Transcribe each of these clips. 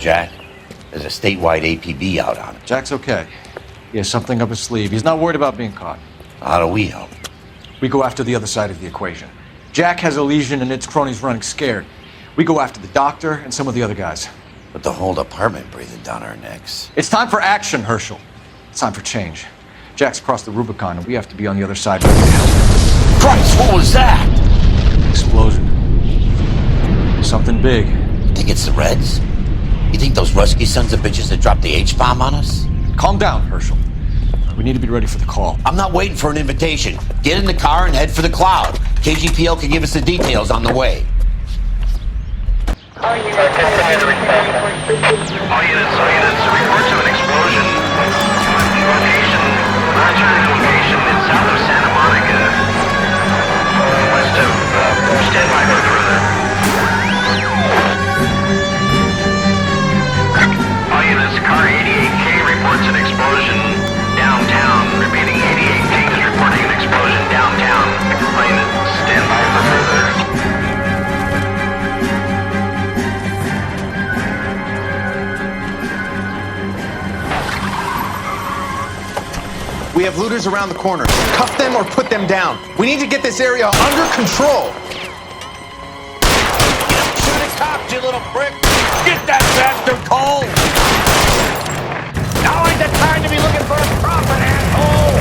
Jack? There's a statewide APB out on him. Jack's okay. He has something up his sleeve. He's not worried about being caught. How do we help? We go after the other side of the equation. Jack has a legion and its cronies running scared. We go after the doctor and some of the other guys. But the whole department breathing down our necks. It's time for action, Herschel. It's time for change. Jack's crossed the Rubicon and we have to be on the other side ready to help. Christ, what was that? Explosion. Something big. You think it's the Reds? You think those Rusky sons of bitches that dropped the H-bomb on us? Calm down, Herschel. We need to be ready for the call. I'm not waiting for an invitation. Get in the car and head for the cloud. KGPL can give us the details on the way. All units, report to an explosion. Location, military location in south of Santa Monica. West of, stand by for further. All units, car 88K reports an explosion downtown. Remaining 88K is reporting an explosion downtown. All units, stand by for further. We have looters around the corner. Cuff them or put them down. We need to get this area under control. Shoot it, cops, you little prick! Get that bastard cold! Now ain't the time to be looking for a profit, asshole!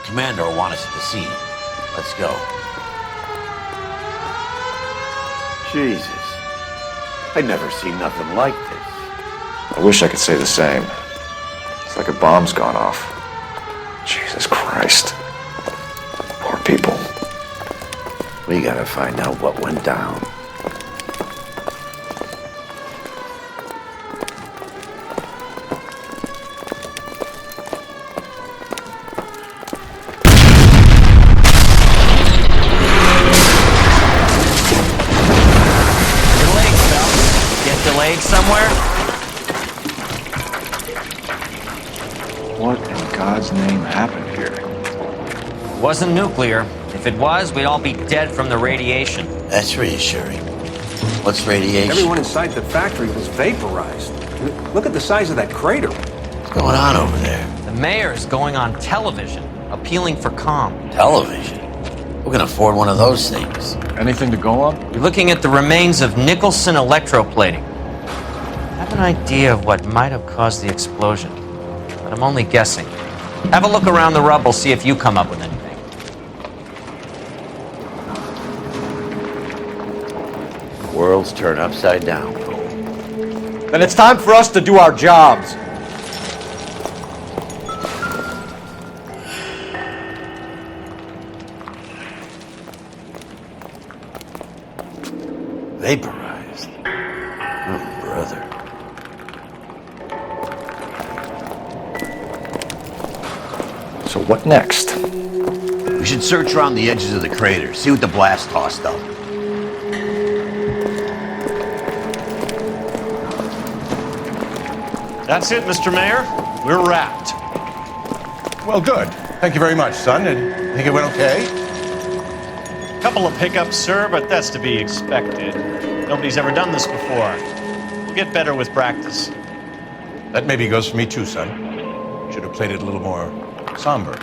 Commander will want us at the scene. Let's go. Jesus. I've never seen nothing like this. I wish I could say the same. It's like a bomb's gone off. Jesus Christ. Poor people. We gotta find out what went down. Somewhere? What in God's name happened here? It wasn't nuclear. If it was, we'd all be dead from the radiation. That's reassuring. What's radiation? Everyone inside the factory was vaporized. Look at the size of that crater. What's going on over there? The mayor is going on television, appealing for calm. Television? Who can afford one of those things? Anything to go on? You're looking at the remains of Nicholson Electroplating. I have an idea of what might have caused the explosion, but I'm only guessing. Have a look around the rubble, see if you come up with anything. The world's turned upside down. Then it's time for us to do our jobs. Vaporized. Oh, brother. So what next? We should search around the edges of the crater, see what the blast tossed up. That's it, Mr. Mayor. We're wrapped. Well, good. Thank you very much, son. And think it went okay? Couple of hiccups, sir, but that's to be expected. Nobody's ever done this before. We'll get better with practice. That maybe goes for me too, son. Should have played it a little more somber.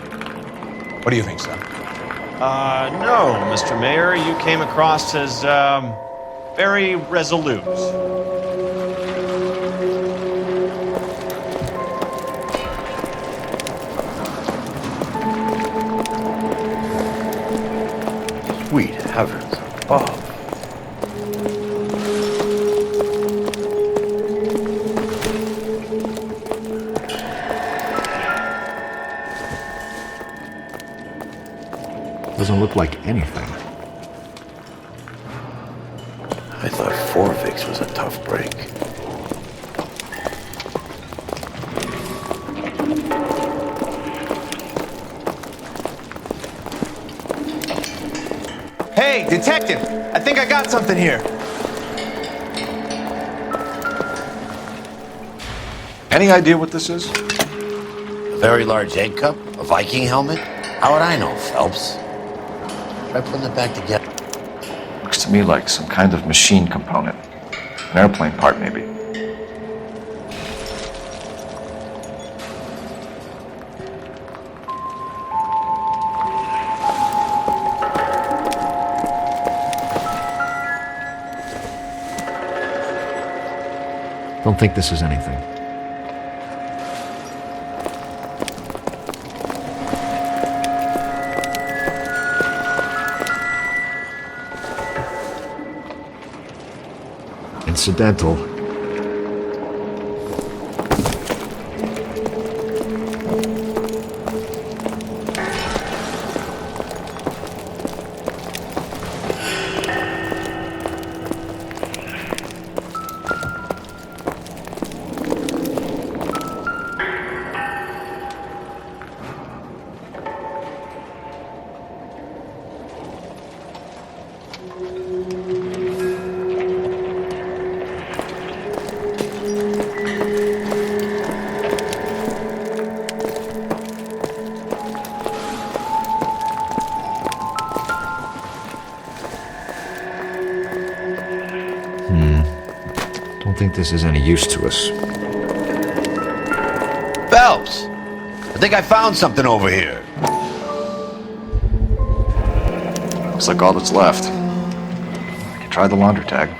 What do you think, son? No, Mr. Mayor. You came across as, very resolute. Sweet heavens above. Doesn't look like anything. I thought Forvix was a tough break. Hey, detective! I think I got something here. Any idea what this is? A very large egg cup? A Viking helmet? How would I know, Phelps? Try putting it back together. Looks to me like some kind of machine component. An airplane part, maybe. Don't think this is anything. Incidental. Don't think this is any use to us. Phelps! I think I found something over here. Looks like all that's left. I can try the launder tag.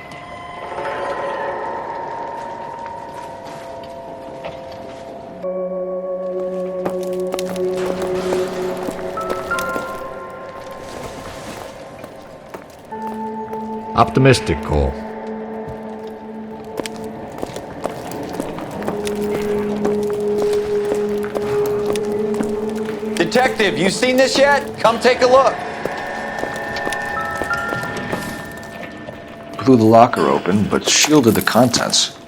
Optimistic, Cole. Detective, you seen this yet? Come take a look. Blew the locker open, but shielded the contents.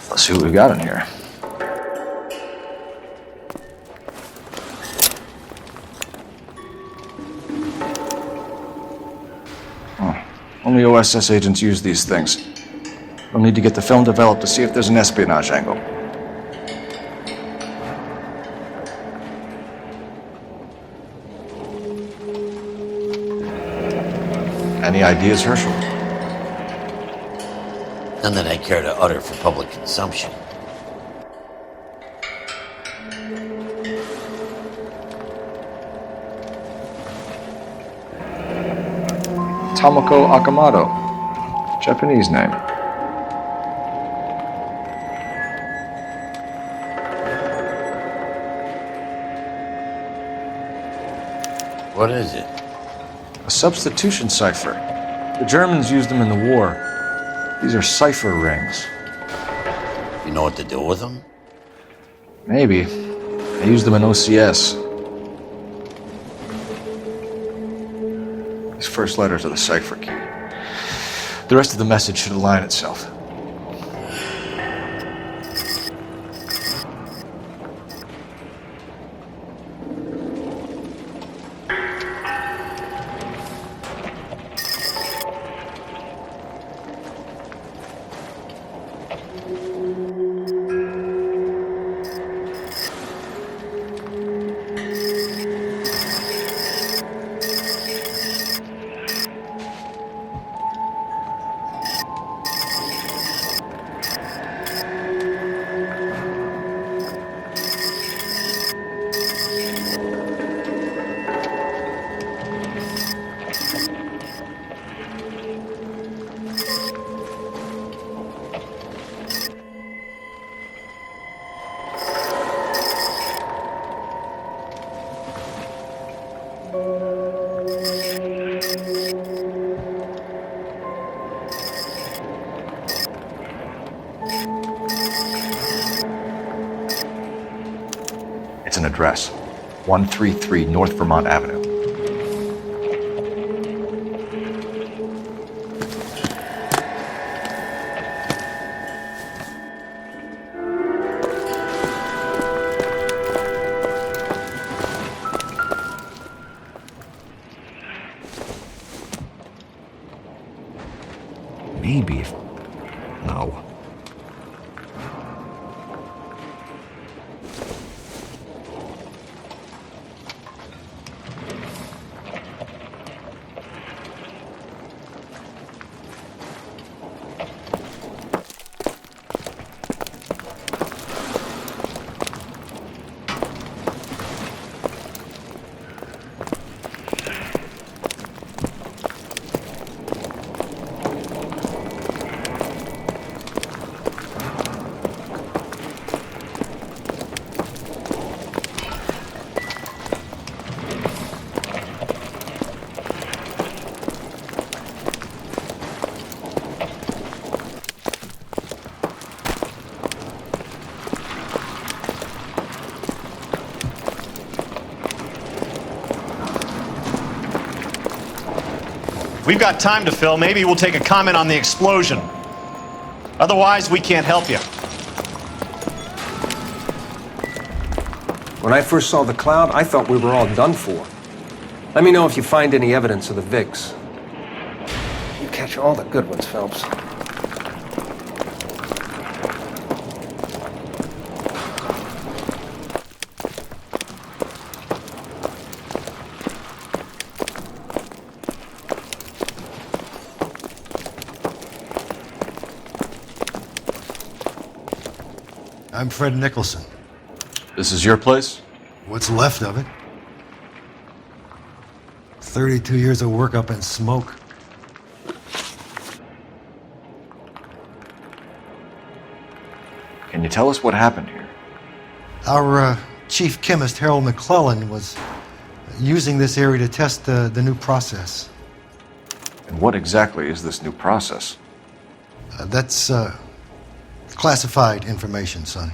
Let's see what we've got in here. Only OSS agents use these things. We'll need to get the film developed to see if there's an espionage angle. Any ideas, Herschel? None that I care to utter for public consumption. Tomoko Akamoto. Japanese name. What is it? A substitution cipher. The Germans used them in the war. These are cipher rings. You know what to do with them? Maybe. I used them in OCS. These first letters are the cipher key. The rest of the message should align itself. It's an address. 133 North Vermont Avenue. We've got time to fill. Maybe we'll take a comment on the explosion. Otherwise, we can't help you. When I first saw the cloud, I thought we were all done for. Let me know if you find any evidence of the Vics. You catch all the good ones, Phelps. I'm Fred Nicholson. This is your place? What's left of it? 32 years of work up in smoke. Can you tell us what happened here? Our chief chemist, Harold McClellan, was using this area to test the new process. And what exactly is this new process? That's classified information, son.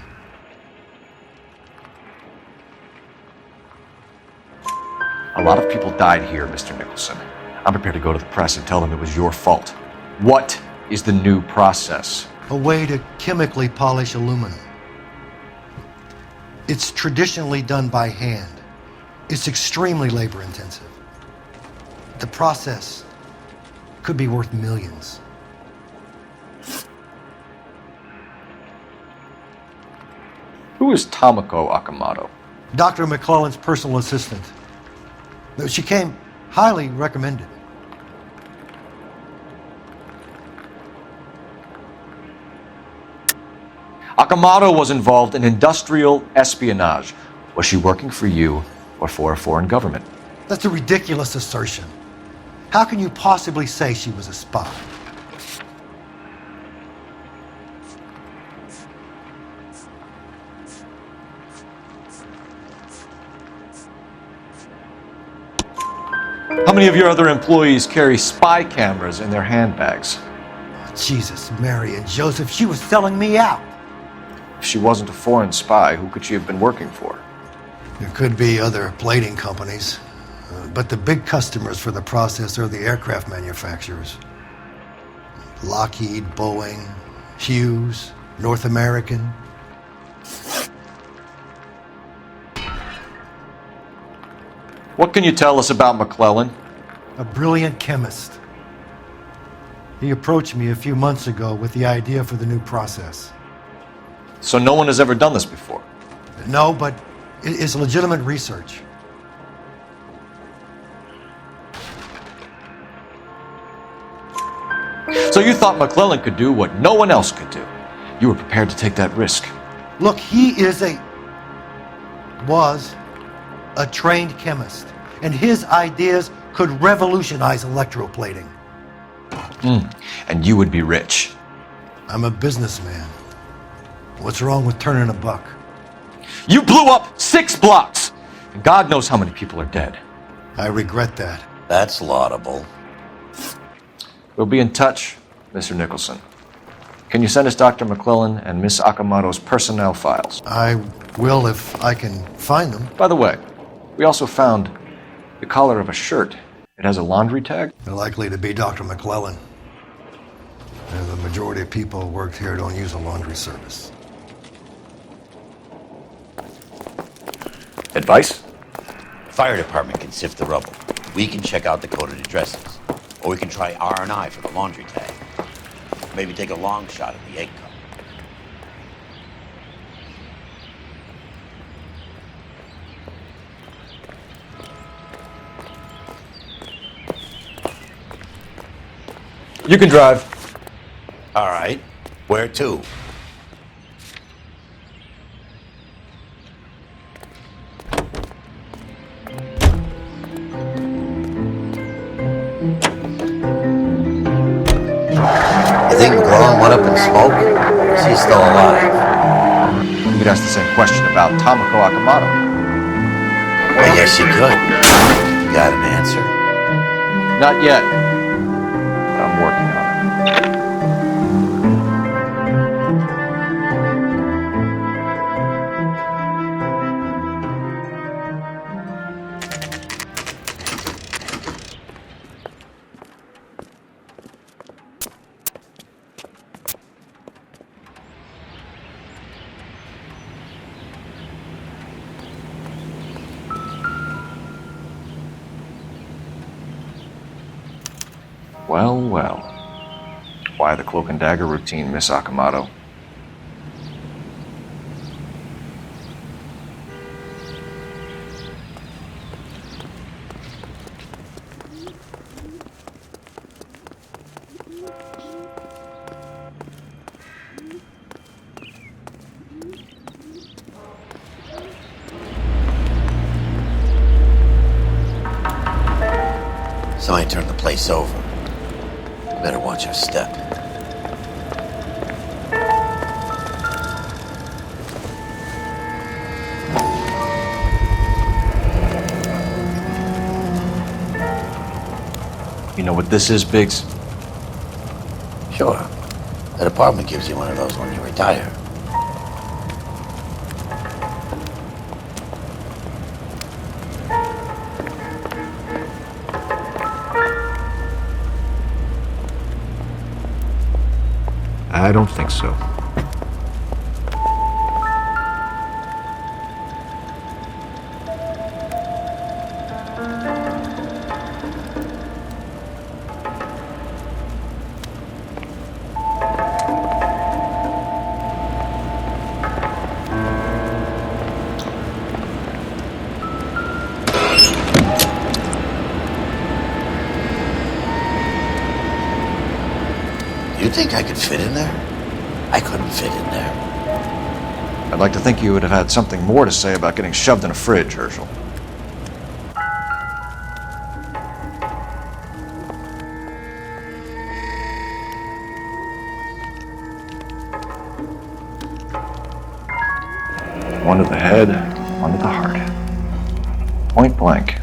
A lot of people died here, Mr. Nicholson. I'm prepared to go to the press and tell them it was your fault. What is the new process? A way to chemically polish aluminum. It's traditionally done by hand. It's extremely labor intensive. The process could be worth millions. Who is Tomoko Akamoto? Dr. McClellan's personal assistant. She came highly recommended. Akamoto was involved in industrial espionage. Was she working for you or for a foreign government? That's a ridiculous assertion. How can you possibly say she was a spy? How many of your other employees carry spy cameras in their handbags? Jesus, Mary, and Joseph, she was selling me out. If she wasn't a foreign spy, who could she have been working for? There could be other plating companies, but the big customers for the process are the aircraft manufacturers. Lockheed, Boeing, Hughes, North American. What can you tell us about McClellan? A brilliant chemist. He approached me a few months ago with the idea for the new process. So no one has ever done this before? No, but it's legitimate research. So you thought McClellan could do what no one else could do. You were prepared to take that risk. Look, he was a trained chemist, and his ideas could revolutionize electroplating. And you would be rich. I'm a businessman. What's wrong with turning a buck? You blew up 6 blocks! And God knows how many people are dead. I regret that. That's laudable. We'll be in touch, Mr. Nicholson. Can you send us Dr. McClellan and Miss Akamoto's personnel files? I will if I can find them. By the way, we also found the collar of a shirt. It has a laundry tag. They're likely to be Dr. McClellan. And the majority of people who worked here don't use a laundry service. Advice? Fire department can sift the rubble. We can check out the coded addresses. Or we can try R&I for the laundry tag. Maybe take a long shot at the egg cup. You can drive. All right. Where to? You think McClellan went up in smoke? Or is he still alive? You could ask the same question about Tomoko Akamoto. I guess you could. You got an answer? Not yet. But I'm working on it. Well, well. Why the cloak and dagger routine, Miss Akamoto? Somebody turned the place over. Better watch your step. You know what this is, Biggs? Sure. That apartment gives you one of those when you retire. I don't think so. You think I could fit in there? I couldn't fit in there. I'd like to think you would have had something more to say about getting shoved in a fridge, Herschel. One to the head, one to the heart. Point blank.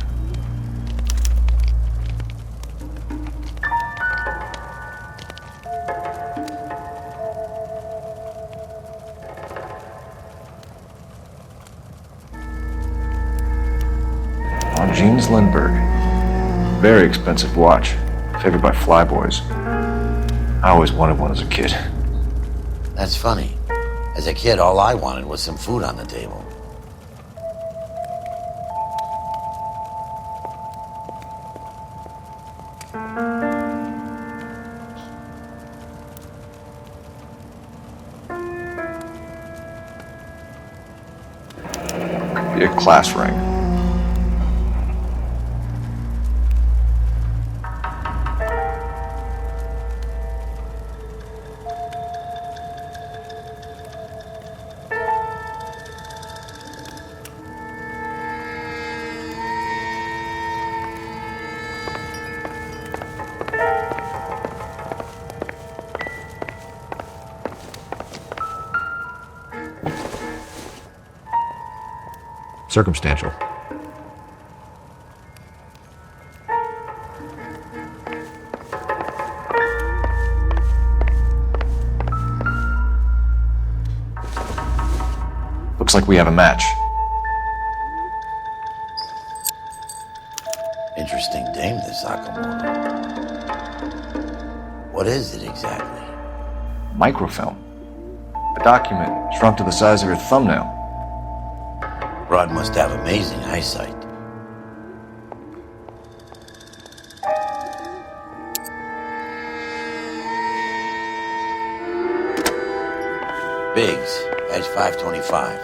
James Lindbergh. Very expensive watch. Favored by flyboys. I always wanted one as a kid. That's funny. As a kid, all I wanted was some food on the table. Could be a class ring. Circumstantial. Looks like we have a match. Interesting dame, this Akamoto. What is it exactly? Microfilm. A document shrunk to the size of your thumbnail. Broad must have amazing eyesight. Biggs, edge 525.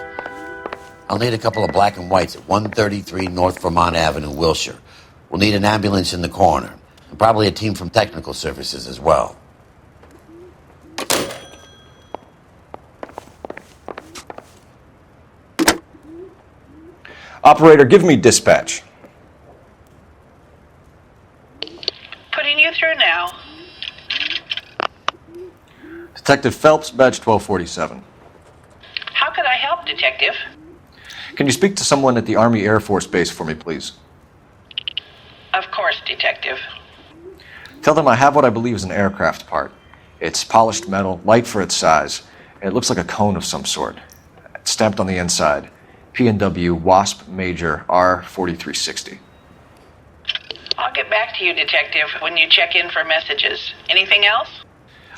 I'll need a couple of black and whites at 133 North Vermont Avenue, Wilshire. We'll need an ambulance in the corner, and probably a team from technical services as well. Operator, give me dispatch. Putting you through now. Detective Phelps, badge 1247. How could I help, Detective? Can you speak to someone at the Army Air Force Base for me, please? Of course, Detective. Tell them I have what I believe is an aircraft part. It's polished metal, light for its size, and it looks like a cone of some sort. It's stamped on the inside. P&W Wasp Major R4360. I'll get back to you, Detective, when you check in for messages. Anything else?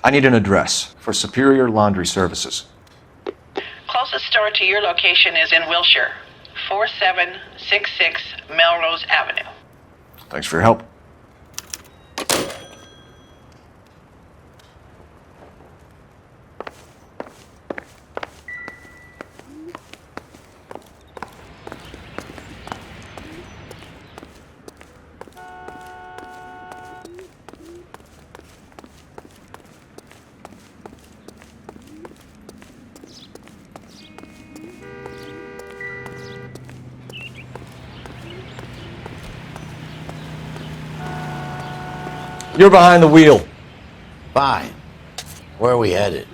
I need an address for Superior Laundry Services. Closest store to your location is in Wilshire, 4766 Melrose Avenue. Thanks for your help. You're behind the wheel. Fine. Where are we headed?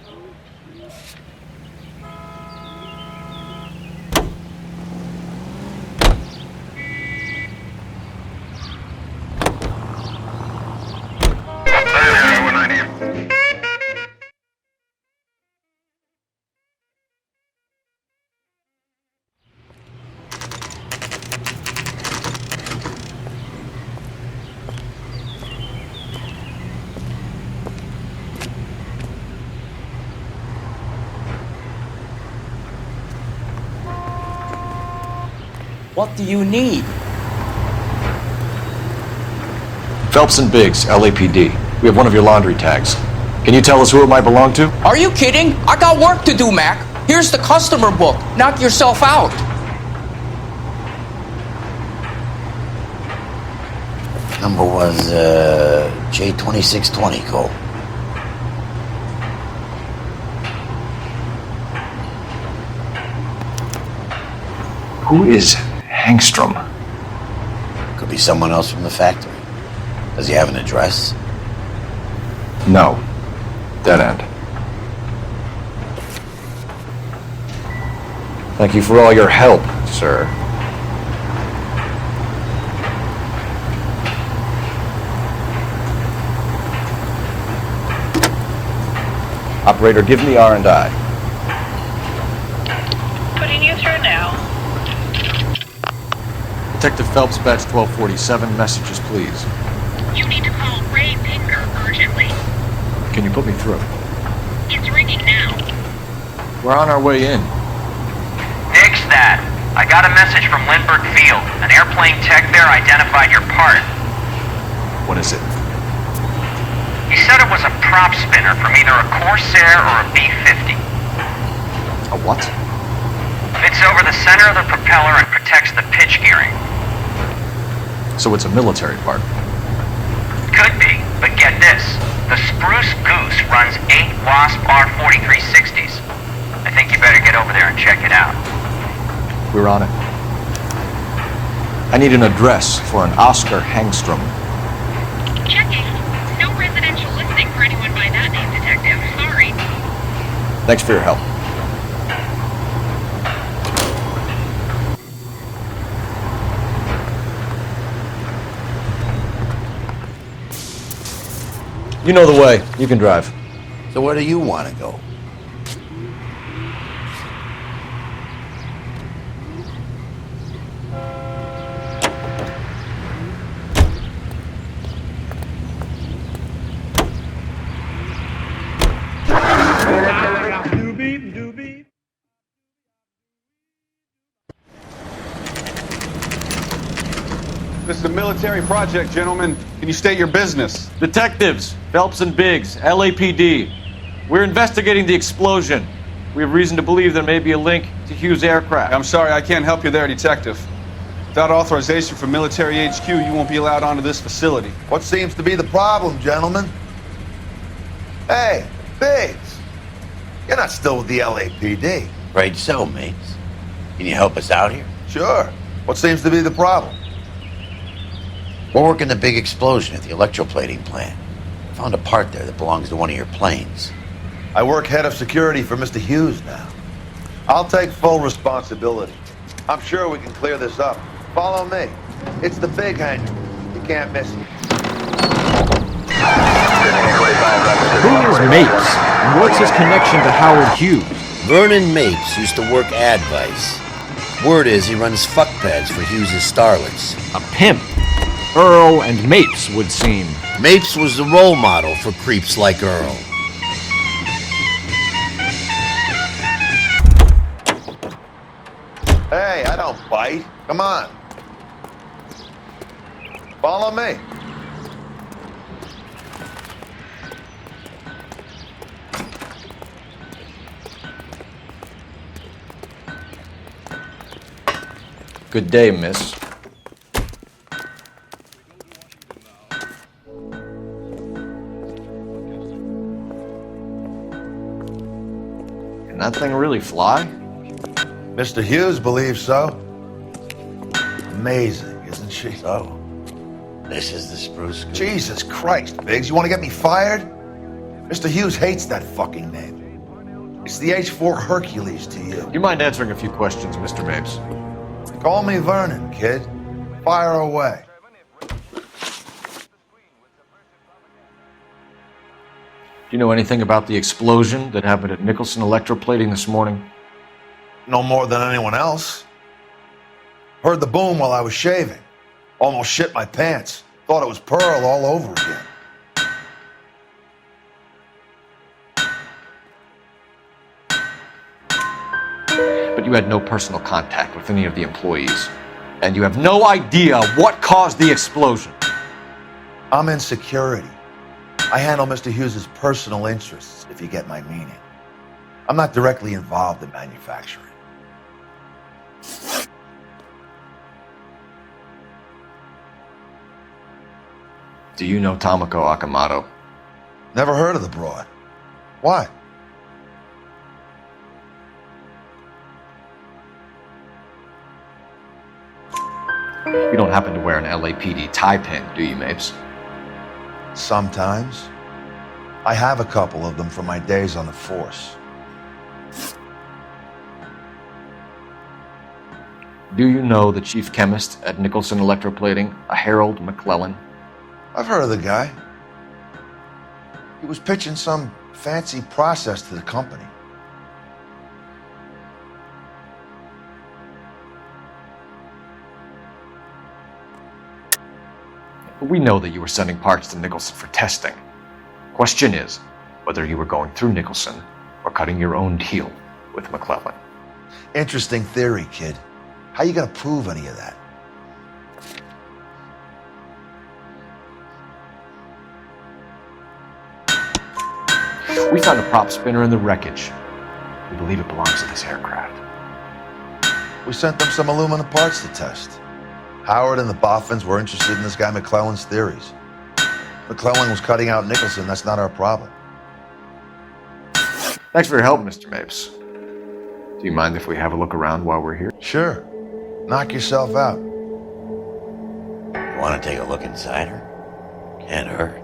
What do you need? Phelps and Biggs, LAPD. We have one of your laundry tags. Can you tell us who it might belong to? Are you kidding? I got work to do, Mac. Here's the customer book. Knock yourself out. Number was, J2620, Cole. Who is Hangstrom? Could be someone else from the factory. Does he have an address? No. Dead end. Thank you for all your help, sir. Operator, give me R&I. Putting you through now. Detective Phelps, batch 1247, messages, please. You need to call Ray Pinker urgently. Can you put me through? It's ringing now. We're on our way in. Nix that. I got a message from Lindbergh Field. An airplane tech there identified your part. What is it? He said it was a prop spinner from either a Corsair or a B-50. A what? Fits over the center of the propeller and protects the pitch gearing. So it's a military part. Could be, but get this. The Spruce Goose runs 8 Wasp R4360s. I think you better get over there and check it out. We're on it. I need an address for an Oscar Hangstrom. Checking. No residential listing for anyone by that name, Detective. Sorry. Thanks for your help. You know the way. You can drive. So where do you want to go? This is a military project, gentlemen. Can you state your business? Detectives, Phelps and Biggs, LAPD. We're investigating the explosion. We have reason to believe there may be a link to Hughes aircraft. I'm sorry, I can't help you there, Detective. Without authorization from military HQ, you won't be allowed onto this facility. What seems to be the problem, gentlemen? Hey, Biggs. You're not still with the LAPD. Right so, mates. Can you help us out here? Sure. What seems to be the problem? We're working the big explosion at the electroplating plant. Found a part there that belongs to one of your planes. I work head of security for Mr. Hughes now. I'll take full responsibility. I'm sure we can clear this up. Follow me. It's the big hangar. You can't miss it. Who is Mapes? And what's his connection to Howard Hughes? Vernon Mapes used to work Advice. Word is he runs fuck pads for Hughes' starlets. A pimp. Earl and Mapes would seem. Mapes was the role model for creeps like Earl. Hey, I don't bite. Come on. Follow me. Good day, miss. Can that thing really fly? Mr. Hughes believes so. Amazing, isn't she? So, This is the spruce. Jesus Christ, Biggs, you want to get me fired? Mr. Hughes hates that fucking name. It's the H-4 Hercules to you. You mind answering a few questions, Mr. Mapes? Call me Vernon, kid. Fire away. Do you know anything about the explosion that happened at Nicholson Electroplating this morning? No more than anyone else. Heard the boom while I was shaving. Almost shit my pants. Thought it was Pearl all over again. But you had no personal contact with any of the employees. And you have no idea what caused the explosion. I'm in security. I handle Mr. Hughes' personal interests, if you get my meaning. I'm not directly involved in manufacturing. Do you know Tomoko Akamoto? Never heard of the broad. Why? You don't happen to wear an LAPD tie pin, do you, Mapes? Sometimes. I have a couple of them from my days on the force. Do you know the chief chemist at Nicholson Electroplating, a Harold McClellan? I've heard of the guy. He was pitching some fancy process to the company. We know that you were sending parts to Nicholson for testing. Question is whether you were going through Nicholson or cutting your own deal with McClellan. Interesting theory, kid. How you gonna prove any of that? We found a prop spinner in the wreckage. We believe it belongs to this aircraft. We sent them some aluminum parts to test. Howard and the Boffins were interested in this guy McClellan's theories. McClellan was cutting out Nicholson. That's not our problem. Thanks for your help, Mr. Mapes. Do you mind if we have a look around while we're here? Sure. Knock yourself out. You want to take a look inside her? Can't hurt.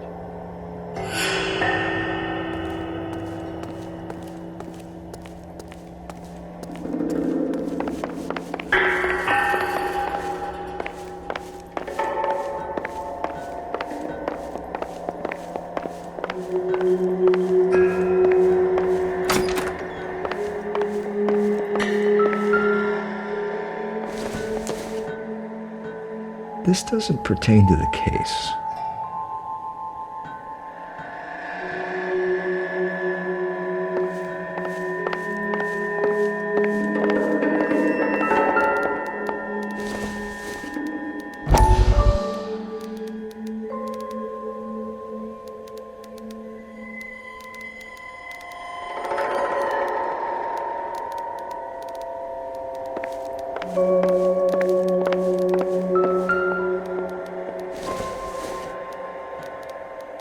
This doesn't pertain to the case.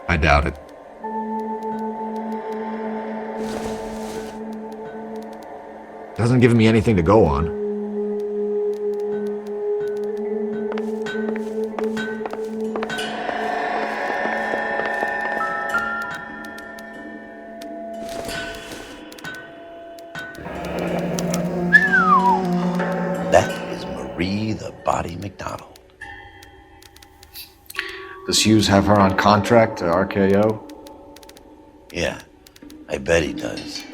I doubt it. Doesn't give me anything to go on. That is Marie the Body McDonald. Does Hughes have her on contract to RKO? Yeah, I bet he does.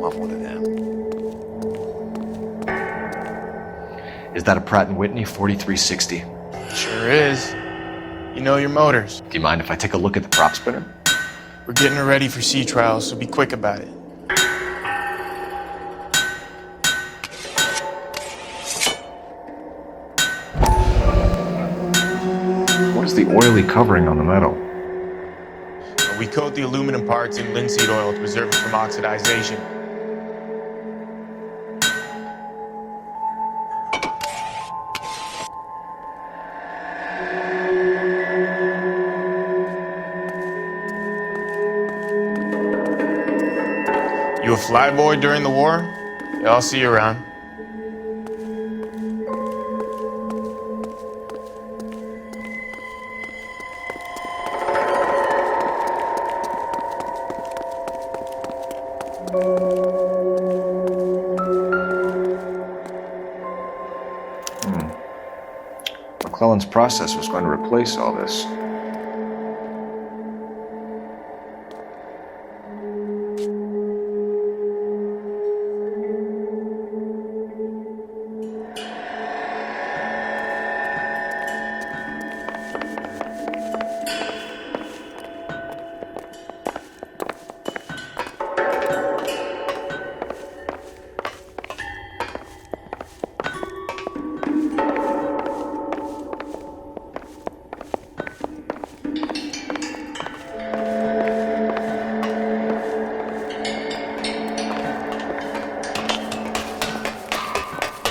I'm one of them. Is that a Pratt & Whitney 4360? Sure is. You know your motors. Do you mind if I take a look at the prop spinner? We're getting her ready for sea trials, so be quick about it. What is the oily covering on the metal? We coat the aluminum parts in linseed oil to preserve it from oxidization. You a flyboy during the war? Yeah, I'll see you around. McClellan's process was going to replace all this.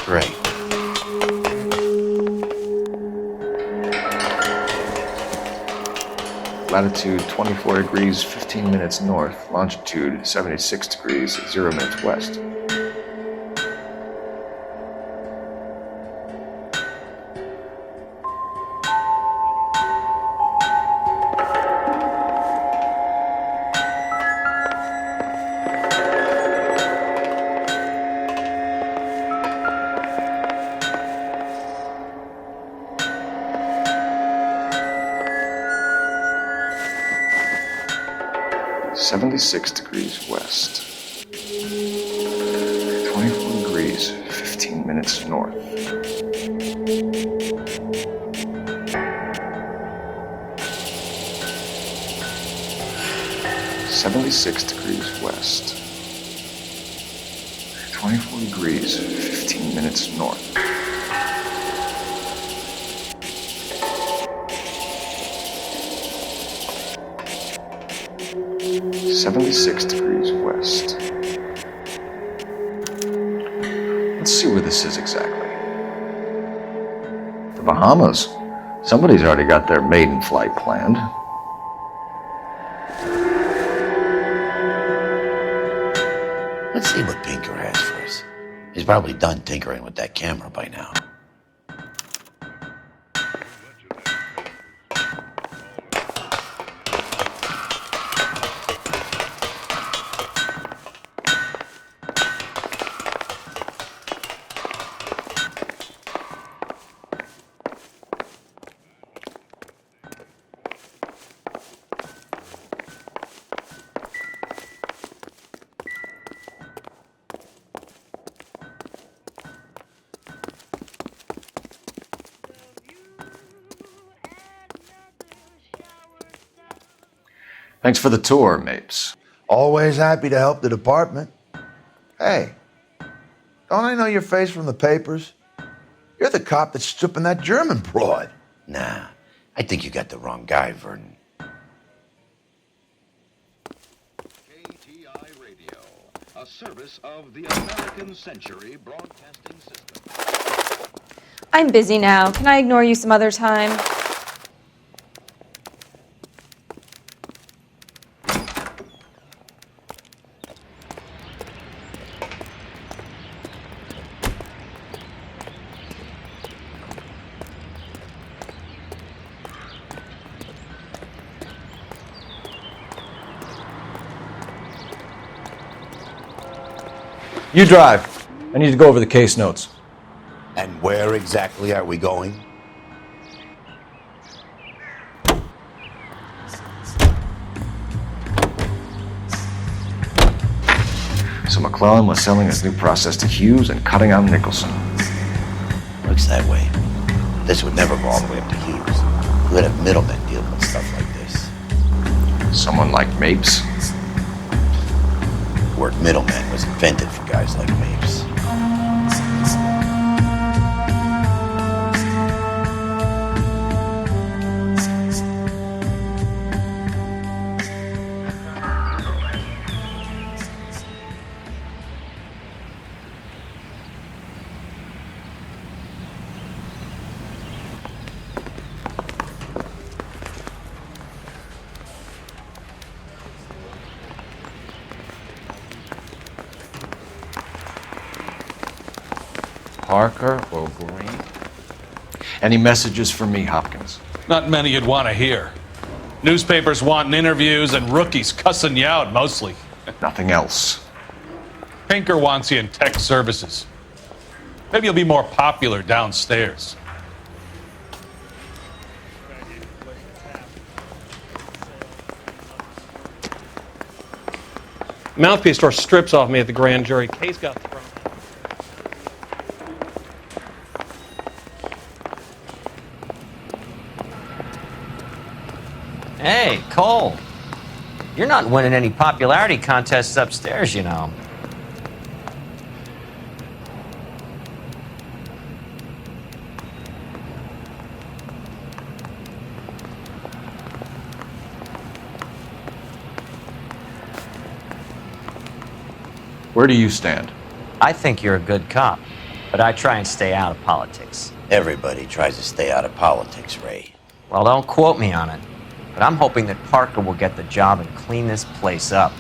Great. Latitude 24 degrees 15 minutes north, longitude 76 degrees 0 minutes west. .76 degrees west. 24 degrees 15 minutes north. .76 degrees west. 24 degrees 15 minutes north. .76 degrees west. Let's see where this is exactly. The Bahamas. Somebody's already got their maiden flight planned. Let's see what Pinker has for us. He's probably done tinkering with that camera by now. Thanks for the tour, Mapes. Always happy to help the department. Hey, don't I know your face from the papers? You're the cop that's stripping that German broad. Nah, I think you got the wrong guy, Vernon. KTI Radio, a service of the American Century Broadcasting System. I'm busy now. Can I ignore you some other time? You drive. I need to go over the case notes. And where exactly are we going? So McClellan was selling his new process to Hughes and cutting out Nicholson. Looks that way. This would never go all the way up to Hughes. You would have middlemen dealing with stuff like this. Someone like Mapes? The word middleman was invented for guys like Mapes. Parker or Green? Any messages for me, Hopkins? Not many you'd want to hear. Newspapers wanting interviews and rookies cussing you out, mostly. Nothing else. Pinker wants you in tech services. Maybe you'll be more popular downstairs. Mouthpiece store strips off me at the grand jury. Case got thrown. Hey, Cole. You're not winning any popularity contests upstairs, you know. Where do you stand? I think you're a good cop, but I try and stay out of politics. Everybody tries to stay out of politics, Ray. Well, don't quote me on it, but I'm hoping that Parker will get the job and clean this place up.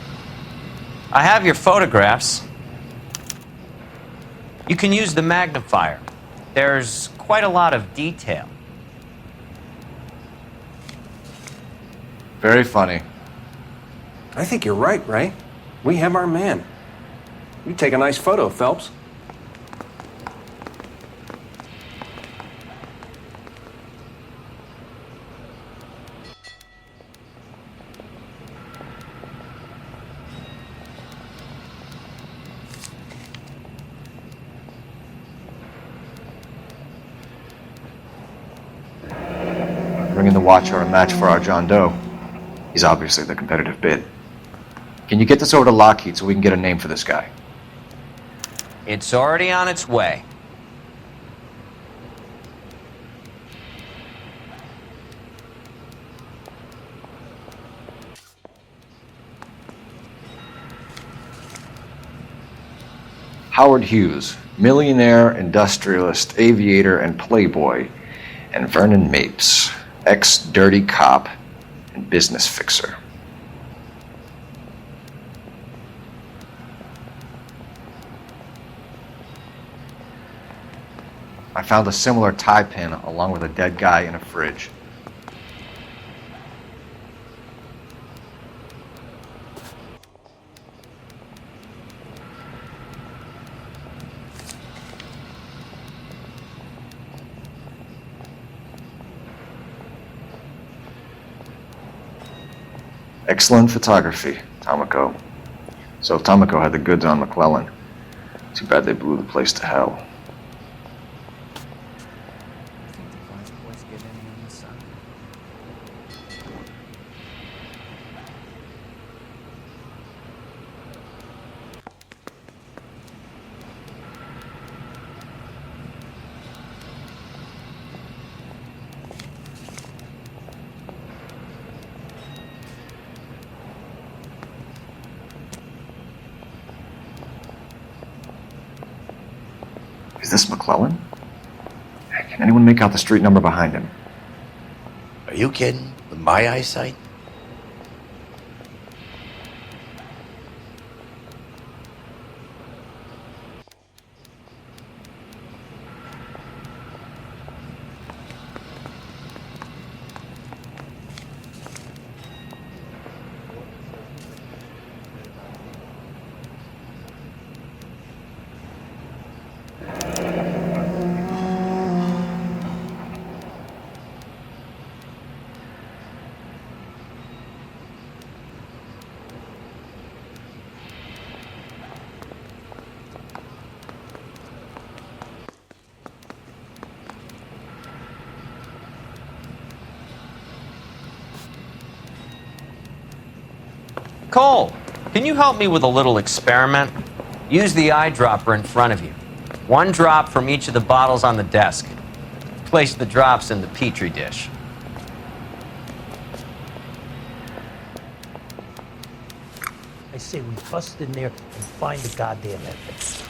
I have your photographs. You can use the magnifier. There's quite a lot of detail. Very funny. I think you're right, Ray. We have our man. You take a nice photo, Phelps. Bringing the Watcher a match for our John Doe. He's obviously the competitive bid. Can you get this over to Lockheed so we can get a name for this guy? It's already on its way. Howard Hughes, millionaire, industrialist, aviator, and playboy, and Vernon Mapes, ex-dirty cop and business fixer. I found a similar tie pin along with a dead guy in a fridge. Excellent photography, Tomoko. So Tomoko had the goods on McClellan. Too bad they blew the place to hell. Is this McClellan? Can anyone make out the street number behind him? Are you kidding? With my eyesight? Cole, can you help me with a little experiment? Use the eyedropper in front of you. 1 drop from each of the bottles on the desk. Place the drops in the Petri dish. I say we bust in there and find the goddamn evidence.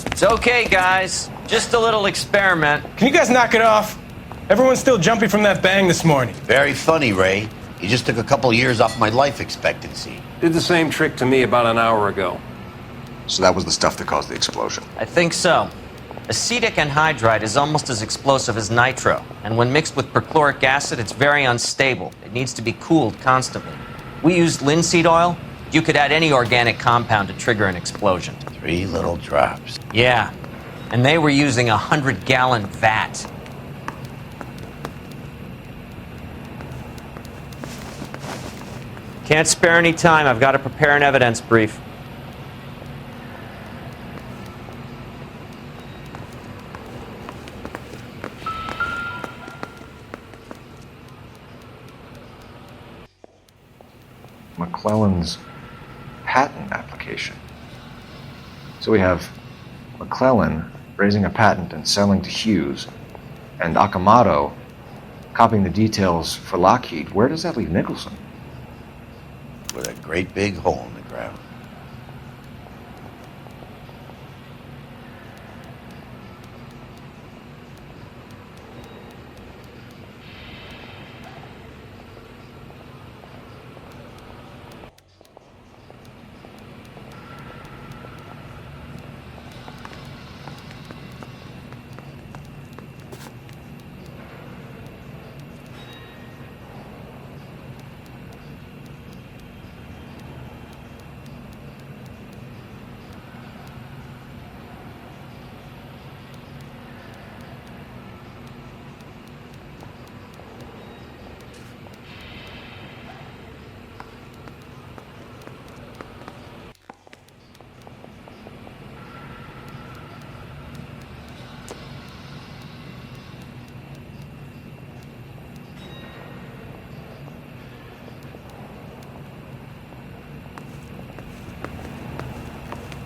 It's okay, guys. Just a little experiment. Can you guys knock it off? Everyone's still jumpy from that bang this morning. Very funny, Ray. You just took a couple years off my life expectancy. Did the same trick to me about an hour ago. So that was the stuff that caused the explosion. I think so. Acetic anhydride is almost as explosive as nitro, and when mixed with perchloric acid, it's very unstable. It needs to be cooled constantly. We used linseed oil. You could add any organic compound to trigger an explosion. 3 little drops. Yeah, and they were using a 100-gallon vat. Can't spare any time. I've got to prepare an evidence brief. McClellan's patent application. So we have McClellan raising a patent and selling to Hughes, and Akamoto copying the details for Lockheed. Where does that leave Nicholson? With a great big hole in the ground.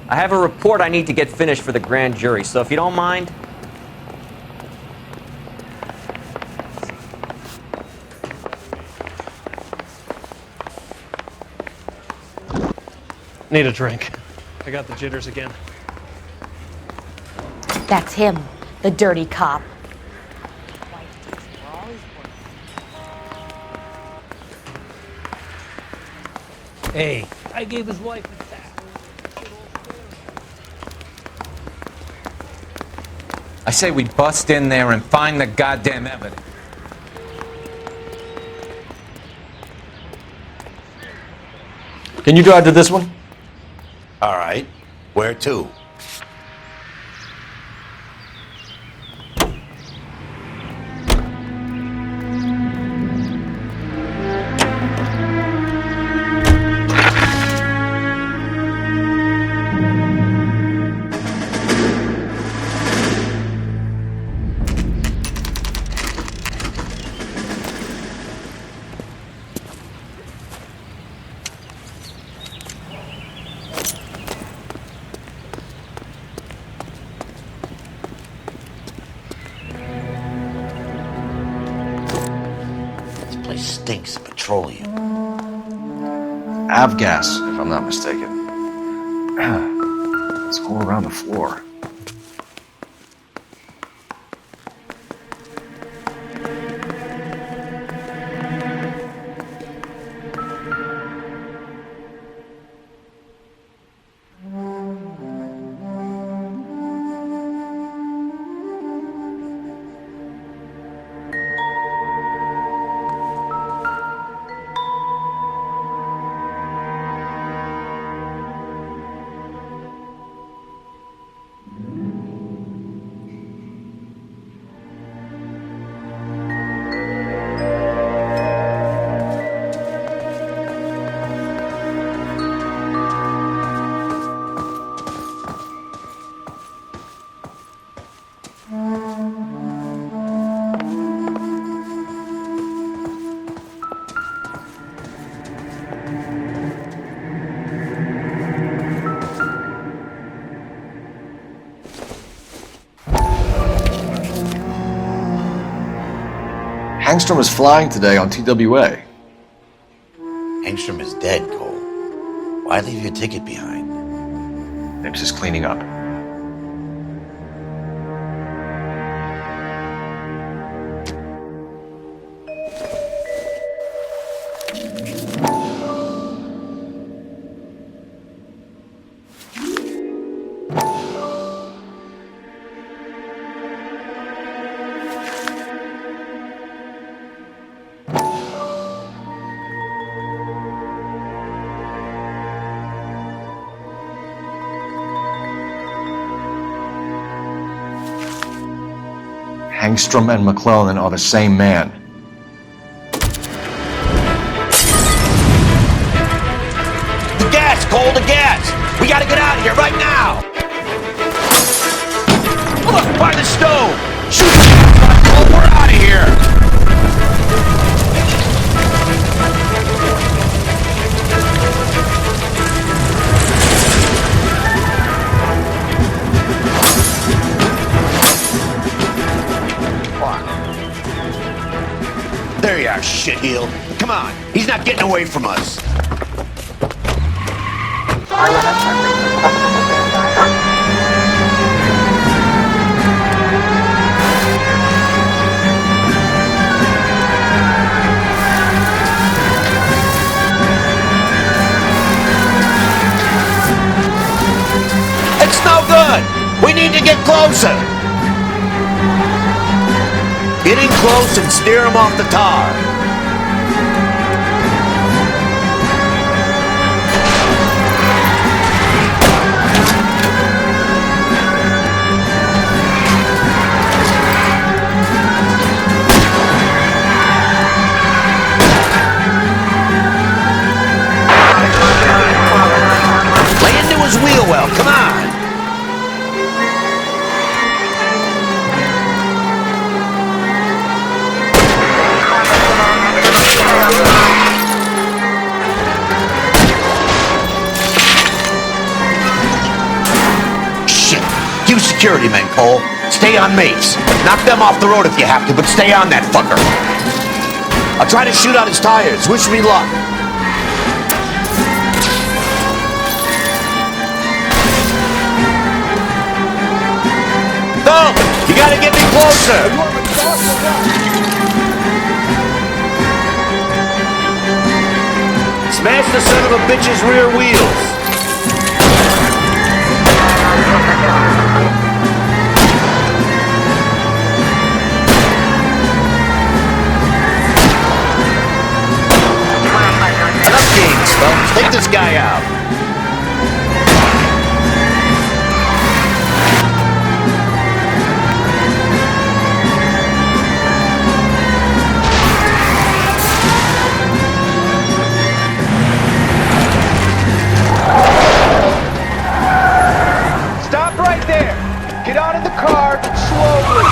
I have a report I need to get finished for the grand jury, so if you don't mind. Need a drink. I got the jitters again. That's him, the dirty cop. Hey, I gave his wife a tap. I say we bust in there and find the goddamn evidence. Can you drive to this one? All right. Where to? Stinks of petroleum. Avgas, if I'm not mistaken. It's all around the floor. Hangstrom is flying today on TWA. Hangstrom is dead, Cole. Why leave your ticket behind? Mapes is cleaning up. Hangstrom and McClellan are the same man. The gas, Cole, the gas! We gotta get out of here right now! Look, by the stove! Shoot the gas, Cole, we're out of here! There you are, shitheel. Come on, he's not getting away from us. It's no good. We need to get closer. Get in close and steer him off the tar. Lay into his wheel well, come on. Security men, Cole. Stay on Mapes. Knock them off the road if you have to, but stay on that fucker. I'll try to shoot out his tires. Wish me luck. No! You gotta get me closer! Smash the son of a bitch's rear wheels. Take this guy out. Stop right there. Get out of the car slowly.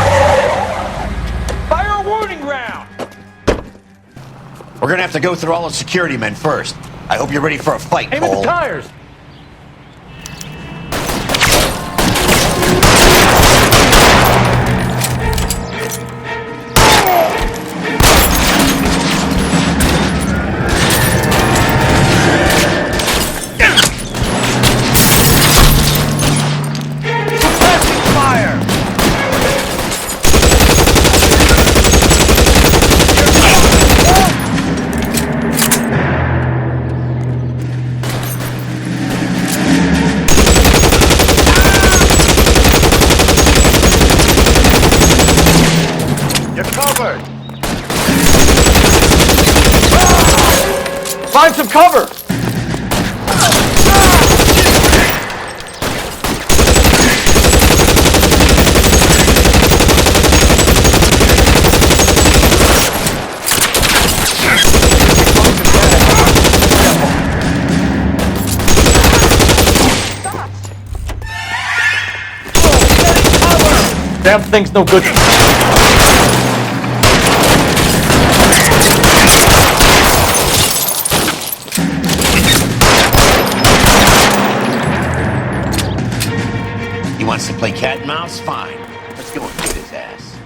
Fire a warning round. We're gonna have to go through all the security men first. I hope you're ready for a fight, Aim Cole. at the tires. Suppressing fire. Find some cover! Damn thing's no good. He wants to play cat and mouse? Fine. Let's go and beat his ass.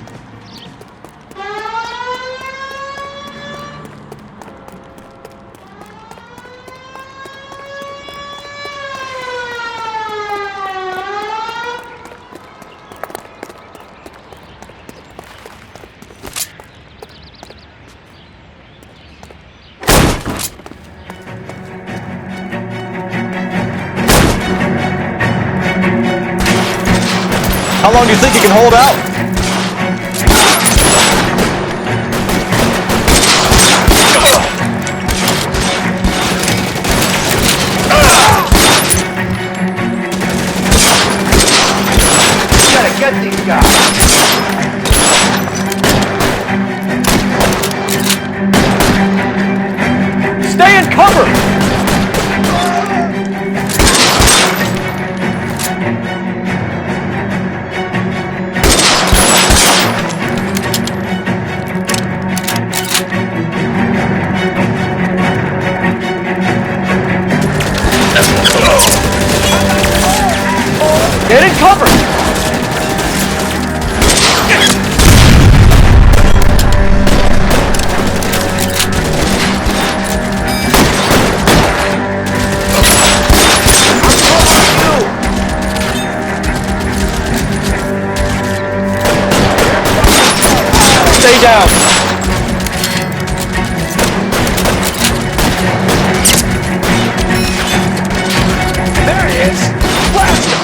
How long do you think you can hold out? We gotta get these guys. Stay in cover! Get in cover! Stay down! There he is! Blast him!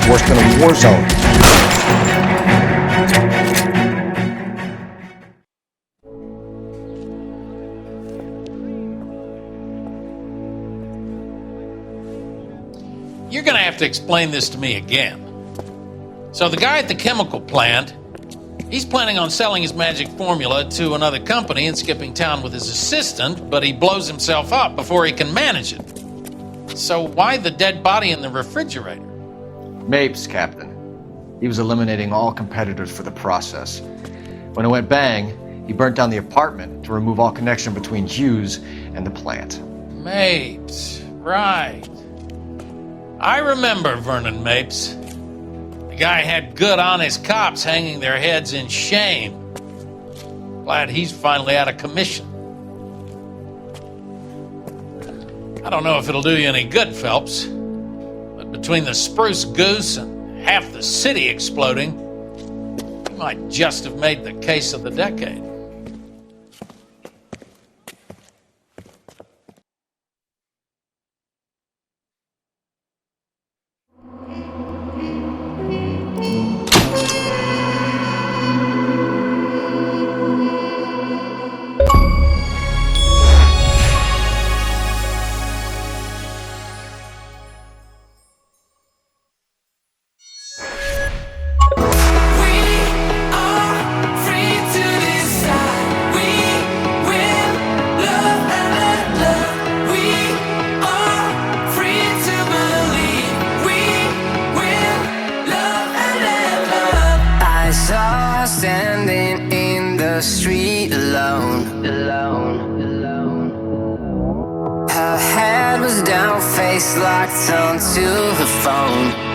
Worse than a war zone. You're gonna have to explain this to me again. So the guy at the chemical plant, he's planning on selling his magic formula to another company and skipping town with his assistant, but he blows himself up before he can manage it. So why the dead body in the refrigerator? Mapes, Captain. He was eliminating all competitors for the process. When it went bang, he burnt down the apartment to remove all connection between Hughes and the plant. Mapes, right. I remember Vernon Mapes. The guy had good, honest cops hanging their heads in shame. Glad he's finally out of commission. I don't know if it'll do you any good, Phelps, but between the spruce goose and half the city exploding, you might just have made the case of the decade. Standing in the street alone. Her head was down, face locked onto her phone.